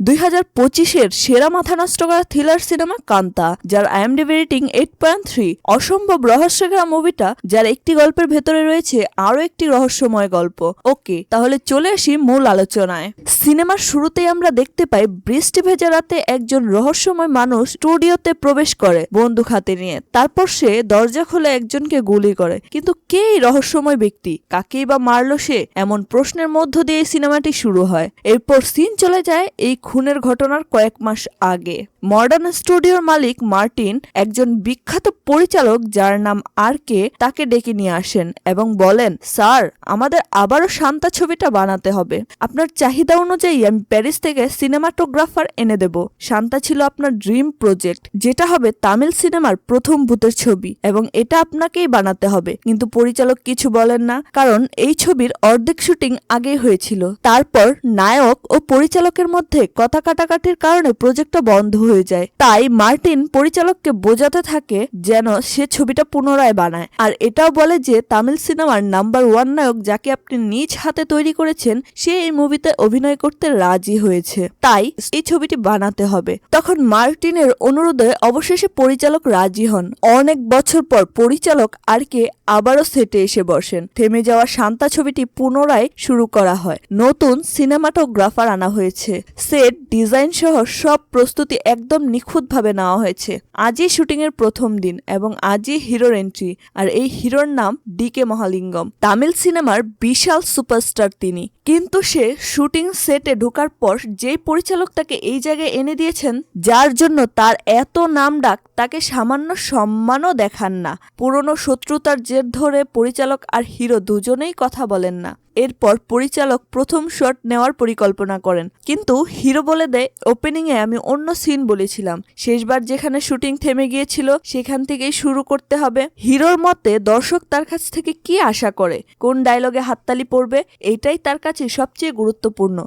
2025-এর সেরা মাথা নষ্ট করা থ্রিলার সিনেমা কান্তা, যার IMDb রেটিং 8.3। অসম্ভব রহস্যঘেরা মুভিটা, যার একটি গল্পের ভেতরে রয়েছে আরো একটি রহস্যময় গল্প। ওকে, তাহলে চলে আসি মূল আলোচনায়। সিনেমার শুরুতেই আমরা দেখতে পাই বৃষ্টি ভেজা রাতে একজন রহস্যময় মানুষ স্টুডিওতে প্রবেশ করে বন্দুক হাতে নিয়ে। তারপর সে দরজা খুলে একজনকে গুলি করে। কিন্তু কে এই রহস্যময় ব্যক্তি? কাকেই বা মারলো সে? এমন প্রশ্নের মধ্য দিয়ে সিনেমাটি শুরু হয়। এরপর সিন চলে যায় এই খুনের ঘটনার কয়েক মাস আগে। মডার্ন স্টুডিওর মালিক মার্টিন, একজন বিখ্যাত পরিচালক যার নাম আরকে, তাকে ডেকে নিয়ে আসেন এবং বলেন, স্যার, আমাদের আবারও শান্তা ছবিটা বানাতে হবে। আপনার চাহিদা অনুযায়ী আমি প্যারিস থেকে সিনেমাটোগ্রাফার এনে দেব। শান্তা ছিল আপনার ড্রিম প্রজেক্ট, যেটা হবে তামিল সিনেমার প্রথম ভূতের ছবি, এবং এটা আপনাকেই বানাতে হবে। কিন্তু পরিচালক কিছু বলেন না, কারণ এই ছবির অর্ধেক শুটিং আগেই হয়েছিল। তারপর নায়ক ও পরিচালকের মধ্যে কথা কাটাকাটির কারণে প্রজেক্টটা বন্ধ হয়ে যায়। তাই মার্টিন পরিচালককে বোঝাতে থাকে যেন সে ছবিটা পুনরায় বানায়, আর এটাও বলে যে তামিল সিনেমার নাম্বার 1 নায়ক, যাকে আপনি নিজ হাতে তৈরি করেছেন, সে এই মুভিতে অভিনয় করতে রাজি হয়েছে। তাই এই ছবিটি বানাতে হবে। তখন মার্টিনের অনুরোধে অবশেষে পরিচালক রাজি হন। অনেক বছর পর পরিচালক আরকে আবারও সেটে এসে বসেন। থেমে যাওয়া শান্তা ছবিটি পুনরায় শুরু করা হয়। নতুন সিনেমাটোগ্রাফার আনা হয়েছে। সেট ডিজাইন সহ সব প্রস্তুতি একদম নিখুঁতভাবে নেওয়া হয়েছে। আজই শুটিং এর প্রথম দিন এবং আজই হিরোর এন্ট্রি, আর এই হিরোর নাম ডিকে মহালিঙ্গম। তামিল সিনেমার বিশাল সুপারস্টার তিনি। কিন্তু সে শুটিং সেটে ঢোকার পর যেই পরিচালক তাকে এই জায়গায় এনে দিয়েছেন, যার জন্য তার এত নাম ডাক, তাকে সামান্য সম্মানও দেখান না। পুরনো শত্রুতার জের ধরে পরিচালক আর হিরো দুজনেই কথা বলেন না। এরপর পরিচালক প্রথম শট নেওয়ার পরিকল্পনা করেন, কিন্তু হিরো বলে দেয়, ওপেনিংয়ে আমি অন্য সিন বলেছিলাম। শেষবার যেখানে শুটিং থেমে গিয়েছিল সেখান থেকেই শুরু করতে হবে। হিরোর মতে দর্শক তার কাছ থেকে কি আশা করে, কোন ডায়লগে হাততালি পড়বে, এটাই তার কাছে সবচেয়ে গুরুত্বপূর্ণ।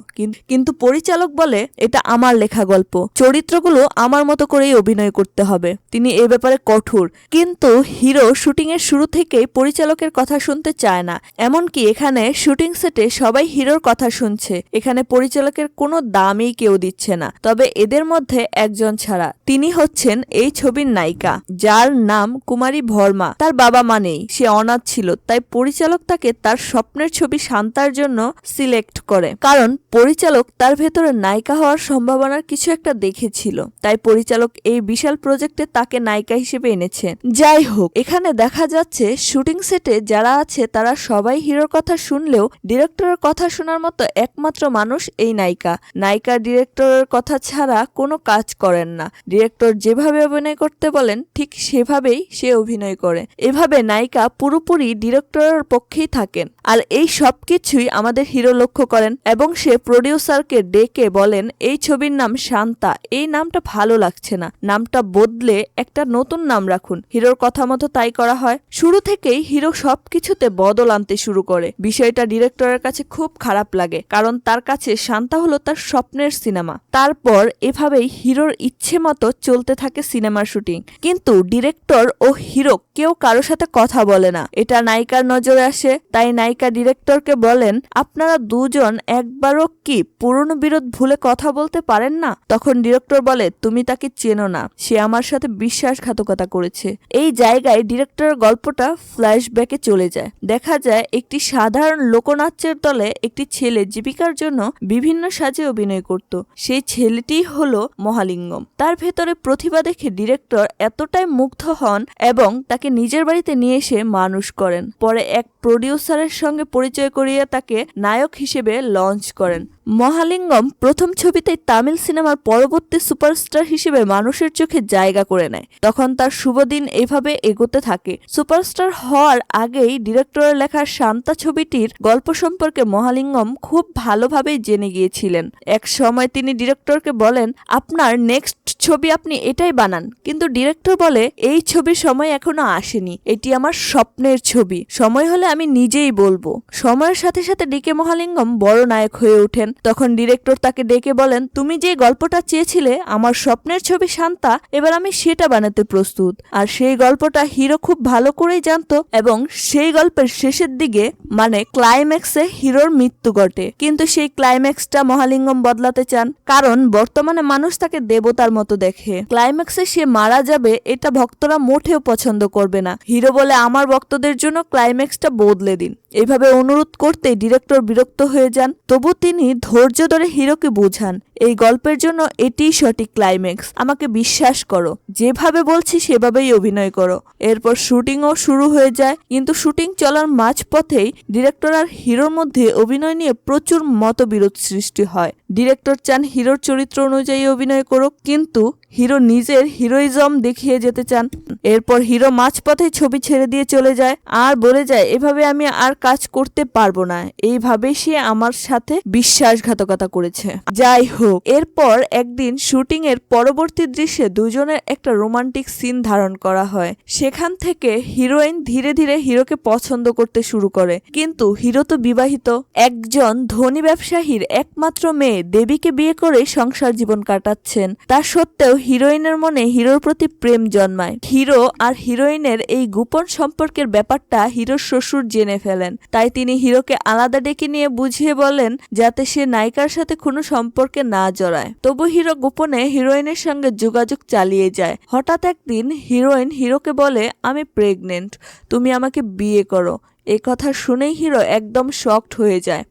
কিন্তু পরিচালক বলে, এটা আমার লেখা গল্প, চরিত্রগুলো আমার মতো করেই অভিনয় করতে হবে। তিনি এ ব্যাপারে কঠোর। কিন্তু হিরো শুটিং এর শুরু থেকেই পরিচালকের কথা শুনতে চায় না। এমনকি এখানে শুটিং সেটে সবাই হিরোর কথা শুনছে। এখানে পরিচালকের কোনো দামই কেউ দিচ্ছে না, তবে এদের মধ্যে একজন ছাড়া। তিনি হচ্ছেন এই ছবির নায়িকা, যার নাম কুমারী ভর্মা। তার বাবা মা নেই, সে অনাথ ছিল। তাই পরিচালক তাকে তার স্বপ্নের ছবি শান্তার জন্য সিলেক্ট করে, কারণ পরিচালক তার ভেতরে নায়িকা হওয়ার সম্ভাবনার কিছু একটা দেখেছিল। তাই পরিচালক এই বিশাল প্রজেক্টে তাকে নায়িকা হিসেবে এনেছে। যাই হোক, এখানে দেখা যাচ্ছে শুটিং সেটে যারা আছে তারা সবাই হিরোর কথা শুনলেও ডিরেক্টরের কথা শোনার মতো একমাত্র মানুষ এই নায়িকা। নায়িকা ডিরেক্টরের কথা ছাড়া কোনো কাজ করেন না। ডিরেক্টর যেভাবে অভিনয় করতে বলেন ঠিক সেভাবেই সে অভিনয় করে। এভাবে নায়িকা পুরোপুরি ডিরেক্টরের পক্ষেই থাকেন। আর এই সব কিছুই আমাদের হিরো লক্ষ্য করেন এবং সে প্রডিউসারকে ডেকে বলেন, এই ছবির নাম শান্তা, এই নামটা ভালো লাগছে না, নামটা বদলে একটা নতুন নাম রাখুন। হিরোর কথা মতো তাই করা হয়। শুরু থেকেই হিরো সবকিছুতে বদল আনতে শুরু করে। বিষয়টা ডিরেক্টরের কাছে খুব খারাপ লাগে, কারণ তার কাছে শান্তা হলো তার স্বপ্নের সিনেমা। তারপর এভাবেই হিরোর ইচ্ছে মতো চলতে থাকে সিনেমার শুটিং। কিন্তু ডিরেক্টর ও হিরো কেউ কারো সাথে কথা বলে না। এটা নায়িকার নজরে আসে। তাই নায়িকা ডিরেক্টরকে বলেন, আপনারা দুজন একবারও কি পুরনো বিরোধ ভুলে কথা বলতে পারেন না? তখন ডিরেক্টর বলে, তুমি তাকে চেনো না, সে আমার সাথে বিশ্বাসঘাতকতা করেছে। এই জায়গায় ডিরেক্টরের গল্পটা ফ্ল্যাশব্যাকে চলে যায়। দেখা যায় একটি সাধারণ লোকনাট্যের দলে একটি ছেলে জীবিকার জন্য বিভিন্ন সাজে অভিনয় করত। সেই ছেলেটি হলো মহালিঙ্গম। তার ভেতরে প্রতিভা দেখে ডিরেক্টর এতটাই মুগ্ধ হন এবং তাকে নিজের বাড়িতে নিয়ে এসে মানুষ করেন। পরে এক প্রডিউসারের সঙ্গে পরিচয় করিয়ে তাকে নায়ক হিসেবে লঞ্চ করেন। মহালিঙ্গম প্রথম ছবিতেই তামিল সিনেমার পরবর্তী সুপারস্টার হিসেবে মানুষের চোখে জায়গা করে নেয়। তখন তার শুভ দিন এভাবে এগোতে থাকে। সুপারস্টার হওয়ার আগেই ডিরেক্টরের লেখা শান্তা ছবিটির গল্প সম্পর্কে মহালিঙ্গম খুব ভালোভাবেই জেনে গিয়েছিলেন। এক সময় তিনি ডিরেক্টরকে বলেন, আপনার নেক্সট ছবি আপনি এটাই বানান, কিন্তু ডিরেক্টর বলে এই ছবির সময় এখনো আসেনি, এটি আমার স্বপ্নের ছবি, সময় হলে আমি নিজেই বলবো। সময়ের সাথে সাথে ডিকে মহালিঙ্গম বড় নায়ক হয়ে ওঠেন। তখন ডিরেক্টর তাকে ডেকে বলেন, তুমি যে গল্পটা চেয়েছিলে আমার স্বপ্নের ছবি শান্তা, এবার আমি সেটা বানাতে প্রস্তুত। আর সেই গল্পটা হিরো খুব ভালো করেই জানতো এবং সেই গল্পের শেষের দিকে মানে ক্লাইম্যাক্সে হিরোর মৃত্যু ঘটে। কিন্তু সেই ক্লাইম্যাক্সটা মহালিঙ্গম বদলাতে চান, কারণ বর্তমানে মানুষ তাকে দেবতার মতো দেখে। ক্লাইম্যাক্সে সে মারা যাবে এটা ভক্তরা মোটেও পছন্দ করবে না। হিরো বলে আমার ভক্তদের জন্য ক্লাইম্যাক্সটা বদলে দিন। এইভাবে অনুরোধ করতে ডিরেক্টর বিরক্ত হয়ে যান। তবু তিনি ধৈর্য ধরে হিরোকে বোঝান, এই গল্পের জন্য এটিই সঠিক ক্লাইম্যাক্স, আমাকে বিশ্বাস করো, যেভাবে বলছি সেভাবেই অভিনয় করো। এরপর শুটিংও শুরু হয়ে যায়, কিন্তু শুটিং চলার মাঝপথেই ডিরেক্টর আর হিরোর মধ্যে অভিনয় নিয়ে প্রচুর মতবিরোধ সৃষ্টি হয়। ডিরেক্টর চান হিরোর চরিত্র অনুযায়ী অভিনয় করুক, কিন্তু হিরো নিজের হিরোইজম দেখিয়ে যেতে চান। এরপর হিরো মাঝপথে ছবি ছেড়ে দিয়ে চলে যায় আর বলে যায়, এভাবে আমি আর কাজ করতে পারবো না। এইভাবে সে আমার সাথে বিশ্বাসঘাতকতা করেছে। যাই হোক, এরপর একদিন শুটিং এর পরবর্তী দৃশ্যে দুজনের একটা রোমান্টিক সিন ধারণ করা হয়। সেখান থেকে হিরোইন ধীরে ধীরে হিরোকে পছন্দ করতে শুরু করে, কিন্তু হিরো তো বিবাহিত, একজন ধনী ব্যবসায়ীর একমাত্র মেয়ে দেবীকে বিয়ে করে সংসার জীবন কাটাচ্ছেন। তা সত্ত্বেও হিরোইনের মনে হিরোর প্রতি প্রেম জন্মায়। হিরো আর হিরোইনের এই গোপন সম্পর্কের ব্যাপারটা হিরোর শ্বশুর জেনে ফেলেন। তাই তিনি হিরোকে আলাদা ডেকে নিয়ে বুঝিয়ে বলেন যাতে সে নায়িকার সাথে কোনো সম্পর্কে না জড়ায়। তবু হিরো গোপনে হিরোইনের সঙ্গে যোগাযোগ চালিয়ে যায়। হঠাৎ একদিন হিরোইন হিরোকে বলে, আমি প্রেগনেন্ট, তুমি আমাকে বিয়ে করো। এই কথা শুনেই হিরো একদম শকড হয়ে যায়।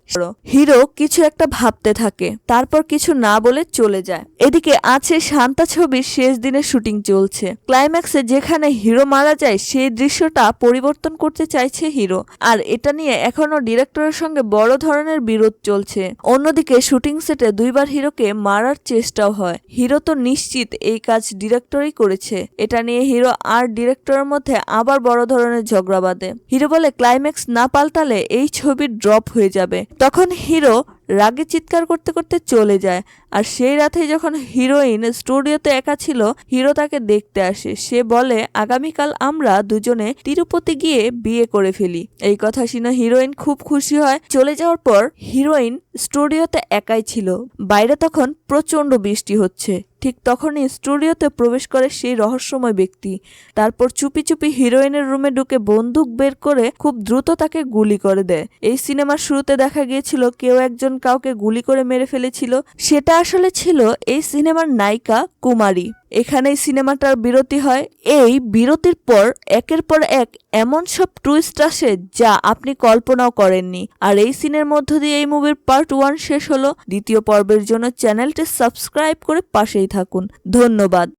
হিরো কিছু একটা ভাবতে থাকে, তারপর কিছু না বলে চলে যায়। এদিকে আছে শান্তা ছবির শেষ দিনের শুটিং চলছে। ক্লাইম্যাক্সে যেখানে হিরো মারা যায় সেই দৃশ্যটা পরিবর্তন করতে চাইছে হিরো, আর এটা নিয়ে এখনো ডিরেক্টরের সঙ্গে বড় ধরনের বিরোধ চলছে। অন্যদিকে শুটিং সেটে দুইবার হিরোকে মারার চেষ্টাও হয়। হিরো তো নিশ্চিত এই কাজ ডিরেক্টরই করেছে। এটা নিয়ে হিরো আর ডিরেক্টরের মধ্যে আবার বড় ধরনের ঝগড়া বাঁধে। হিরো বলে ক্লাইম্যাক্স না পাল্টালে এই ছবি ড্রপ হয়ে যাবে। তখন হিরো রাগে চিৎকার করতে করতে চলে যায়। আর সেই রাতে যখন হিরোইন স্টুডিওতে একা ছিল, হিরো তাকে দেখতে আসে। সে বলে, আগামীকাল আমরা দুজনে তিরুপতি গিয়ে বিয়ে করে ফেলি। এই কথা শুনে হিরোইন খুব খুশি হয়। চলে যাওয়ার পর হিরোইন স্টুডিওতে একাই ছিল। বাইরে তখন প্রচন্ড বৃষ্টি হচ্ছে। ঠিক তখনই স্টুডিওতে প্রবেশ করে সেই রহস্যময় ব্যক্তি। তারপর চুপি চুপি হিরোইনের রুমে ঢুকে বন্দুক বের করে খুব দ্রুত তাকে গুলি করে দেয়। এই সিনেমার শুরুতে দেখা গিয়েছিল কেউ একজন কাউকে গুলি করে মেরে ফেলেছিল, সেটা আসলে ছিল এই সিনেমার নায়িকা কুমারী। এখানেই সিনেমাটার বিরতি হয়। এই বিরতির পর একের পর এক এমন সব টুইস্ট আসে যা আপনি কল্পনাও করেননি। আর এই সিনের মধ্য দিয়ে এই মুভির পার্ট 1 শেষ হলো। দ্বিতীয় পর্বের জন্য চ্যানেলটি সাবস্ক্রাইব করে পাশেই থাকুন। ধন্যবাদ।